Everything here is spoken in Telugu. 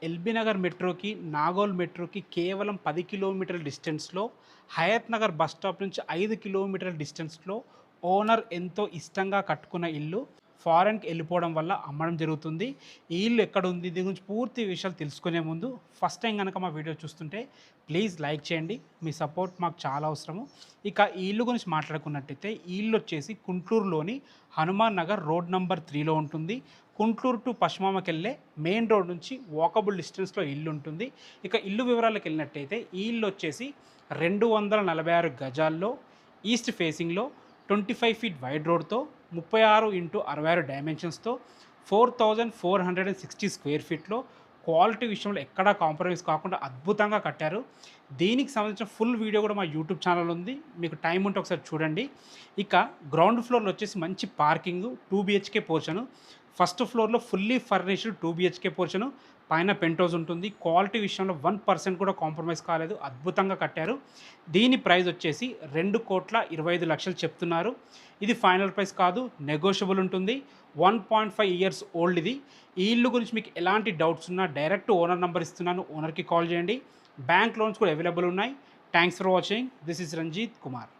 ఎల్బీ నగర్ మెట్రోకి, నాగోల్ మెట్రోకి కేవలం 10 కిలోమీటర్ల డిస్టెన్స్‌లో, హయత్ నగర్ బస్ స్టాప్ నుంచి 5 కిలోమీటర్ల డిస్టెన్స్‌లో ఓనర్ ఎంతో ఇష్టంగా కట్టుకున్న ఇల్లు ఫారెన్‌కి ఎళ్ళిపోవడం వల్ల అమ్మడం జరుగుతుంది. ఈ ఇల్లు ఎక్కడుంది? దీని గురించి పూర్తి విషయాలు తెలుసుకునే ముందు ఫస్ట్ టైం గనక మా వీడియో చూస్తుంటే ప్లీజ్ లైక్ చేయండి. మీ సపోర్ట్ మాకు చాలా అవసరము. ఇక ఈ ఇల్లు గురించి మాట్లాడుకున్నట్టయితే ఈ ఇల్లు వచ్చేసి గుంటూరులోని హనుమాన్ నగర్ రోడ్ నంబర్ 3లో ఉంటుంది. గుంటూరు టు పశ్చిమామకెళ్ళే మెయిన్ రోడ్ నుంచి వాకబుల్ డిస్టెన్స్‌లో ఇల్లు ఉంటుంది. ఇక ఇల్లు వివరాలకు వెళ్ళినట్టయితే ఈ ఇల్లు వచ్చేసి 246 గజాల్లో ఈస్ట్ ఫేసింగ్‌లో 25 ఫీట్ వైడ్ రోడ్‌తో 36x66 డైమెన్షన్స్‌తో 4460 స్క్వేర్ ఫీట్‌లో క్వాలిటీ విషయంలో ఎక్కడా కాంప్రమైజ్ కాకుండా అద్భుతంగా కట్టారు. దీనికి సంబంధించిన ఫుల్ వీడియో కూడా మా యూట్యూబ్ ఛానల్ ఉంది. మీకు టైం ఉంటే ఒకసారి చూడండి. ఇక గ్రౌండ్ ఫ్లోర్‌లో వచ్చేసి మంచి పార్కింగు, 2 బీహెచ్‌కే పోర్షను. ఫస్ట్ ఫ్లోర్‌లో ఫుల్లీ ఫర్నిష్డ్ 2 బీహెచ్‌కే పోర్షను. పైన పెంట్ హౌస్ ఉంటుంది. క్వాలిటీ విషయంలో 1% కూడా కాంప్రమైజ్ కాలేదు. అద్భుతంగా కట్టారు. దీని ప్రైస్ వచ్చేసి 2,25,00,000 చెప్తున్నారు. ఇది ఫైనల్ ప్రైస్ కాదు, నెగోషియబుల్ ఉంటుంది. 1.5 ఇయర్స్ ఓల్డ్ ఇది. ఈ ఇల్లు గురించి మీకు ఎలాంటి డౌట్స్ ఉన్నా డైరెక్ట్ ఓనర్ నంబర్ ఇస్తున్నాను. ఓనర్‌కి కాల్ చేయండి. బ్యాంక్ లోన్స్ కూడా అవైలబుల్ ఉన్నాయి. Thanks for watching. This is Ranjith Kumar.